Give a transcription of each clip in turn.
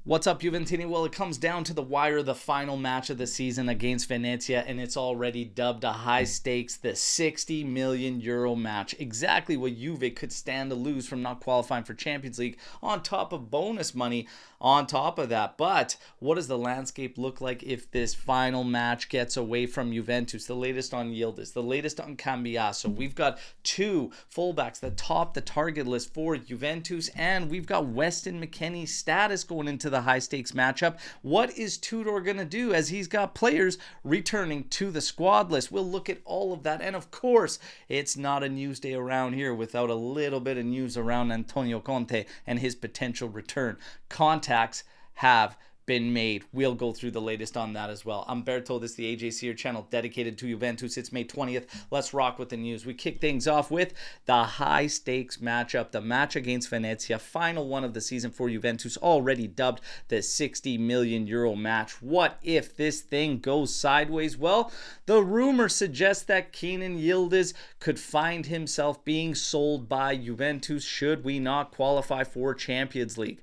What's up, Juventini? Well, it comes down to the wire, the final match of the season against Venezia, and it's already dubbed a high stakes, the 60 million euro match. Exactly what Juve could stand to lose from not qualifying for Champions League, on top of bonus money on top of that. But what does the landscape look like if this final match gets away from Juventus? The latest on yildiz, the latest on cambiaso. We've got two fullbacks that top the target list for Juventus, and we've got Weston McKennie's status going into the high stakes matchup. What is Tudor going to do as he's got players returning to the squad list? We'll look at all of that. And of course, it's not a news day around here without a little bit of news around Antonio Conte and his potential return. Contacts have been made. We'll go through the latest on that as well. I'm Berto. This is the AJ Sear channel dedicated to Juventus. It's May 20th. Let's rock with the news. We kick things off with the high stakes matchup, the match against Venezia, final one of the season for Juventus, already dubbed the 60 million euro match. What if this thing goes sideways? Well, the rumor suggests that Kenan Yildiz could find himself being sold by Juventus should we not qualify for Champions League.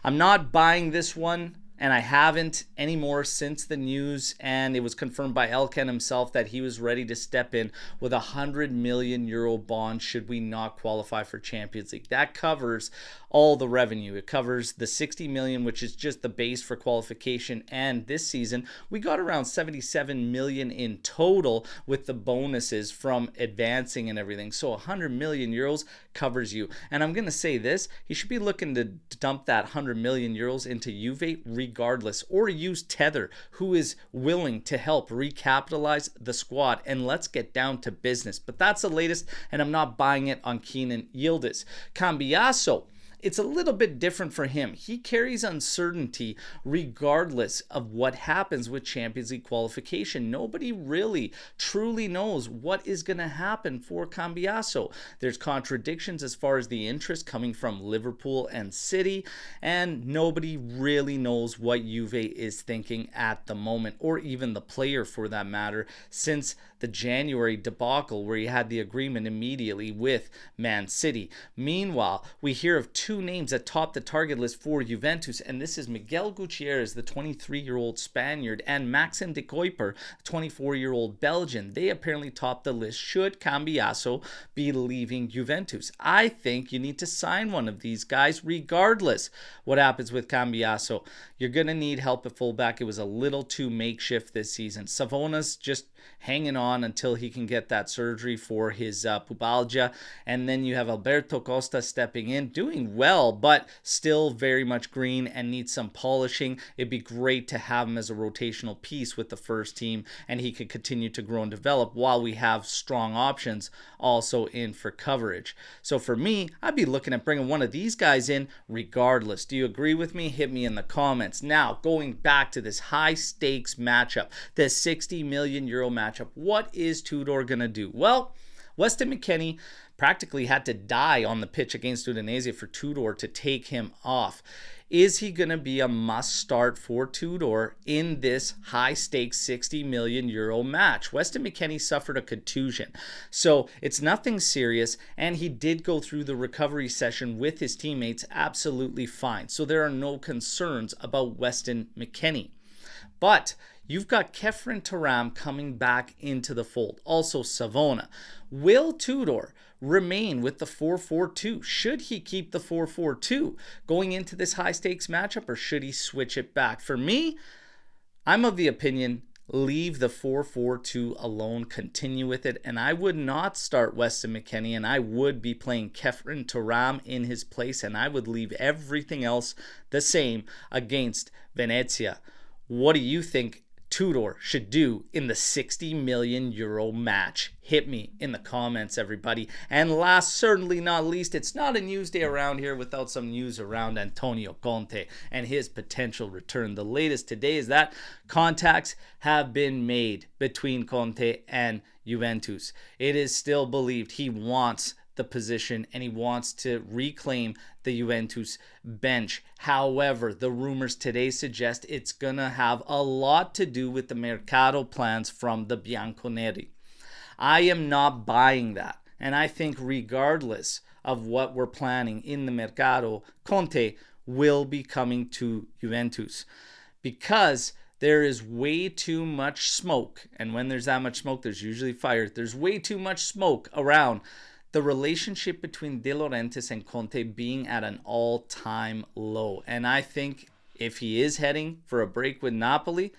I'm not buying this one, and I haven't anymore since the news, and it was confirmed by Elkan himself that he was ready to step in with a 100 million euro bond should we not qualify for Champions League. That covers all the revenue. It covers the 60 million, which is just the base for qualification, and this season we got around 77 million in total with the bonuses from advancing and everything. So 100 million euros covers you. And I'm going to say this, he should be looking to dump that 100 million euros into Juve regardless, or use Tether, who is willing to help recapitalize the squad, and let's get down to business. But that's the latest, and I'm not buying it on Kenan Yildiz. Cambiaso, it's a little bit different for him. He carries uncertainty regardless of what happens with Champions League qualification. Nobody really truly knows what is going to happen for Cambiaso. There's contradictions as far as the interest coming from Liverpool and City, and nobody really knows what Juve is thinking at the moment, or even the player for that matter, since the January debacle where he had the agreement immediately with Man City. Meanwhile, we hear of two names that top the target list for Juventus, and this is Miguel Gutierrez, the 23-year-old Spaniard, and Maxim de Kuiper, 24-year-old Belgian. They apparently top the list should Cambiaso be leaving Juventus. I think you need to sign one of these guys regardless what happens with Cambiaso. You're going to need help at fullback. It was a little too makeshift this season. Savona's just hanging on until he can get that surgery for his pubalgia, and then you have Alberto Costa stepping in, doing well, but still very much green and needs some polishing. It'd be great to have him as a rotational piece with the first team, and he could continue to grow and develop while we have strong options also in for coverage. So for me, I'd be looking at bringing one of these guys in regardless. Do you agree with me? Hit me in the comments. Now, going back to this high stakes matchup, the 60 million euro matchup, what is Tudor going to do? Well, Weston McKennie practically had to die on the pitch against Udinese for Tudor to take him off. Is he going to be a must start for Tudor in this high stakes 60 million euro match? Weston McKennie suffered a contusion, so it's nothing serious, and he did go through the recovery session with his teammates absolutely fine. So there are no concerns about Weston McKennie. But you've got Khéphren Thuram coming back into the fold. Also Savona. Will Tudor remain with the 4-4-2? Should he keep the 4-4-2 going into this high stakes matchup, or should he switch it back? For me, I'm of the opinion, leave the 4-4-2 alone, continue with it, and I would not start Weston McKennie, and I would be playing Khéphren Thuram in his place, and I would leave everything else the same against Venezia. What do you think Tudor should do in the 60 million euro match? Hit me in the comments, everybody. And last, certainly not least, it's not a news day around here without some news around Antonio Conte and his potential return. The latest today is that contacts have been made between Conte and Juventus. It is still believed he wants the position and he wants to reclaim the Juventus bench. However, the rumors today suggest it's gonna have a lot to do with the mercado plans from the Bianconeri. I am not buying that, and I think regardless of what we're planning in the mercado, Conte will be coming to Juventus, because there is way too much smoke. And when there's that much smoke, there's usually fire. There's way too much smoke around the relationship between De Laurentiis and Conte being at an all-time low. And I think if he is heading for a break with Napoli,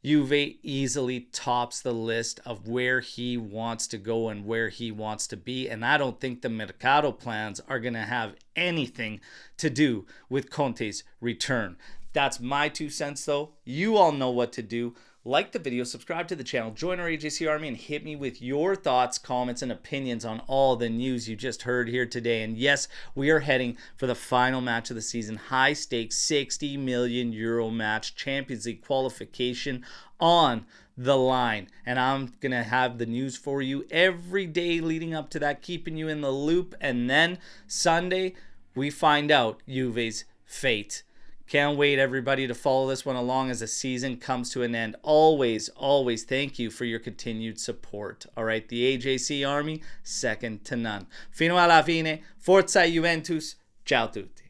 Juve easily tops the list of where he wants to go and where he wants to be. And I don't think the Mercato plans are going to have anything to do with Conte's return. That's my 2 cents, though. You all know what to do. Like the video, subscribe to the channel, join our AJC Army, and hit me with your thoughts, comments, and opinions on all the news you just heard here today. And yes, we are heading for the final match of the season. High stakes, 60 million euro match, Champions League qualification on the line. And I'm going to have the news for you every day leading up to that, keeping you in the loop. And then Sunday, we find out Juve's fate. Can't wait, everybody, to follow this one along as the season comes to an end. Always, always thank you for your continued support. All right, the AJC Army, second to none. Fino alla fine, forza Juventus. Ciao tutti.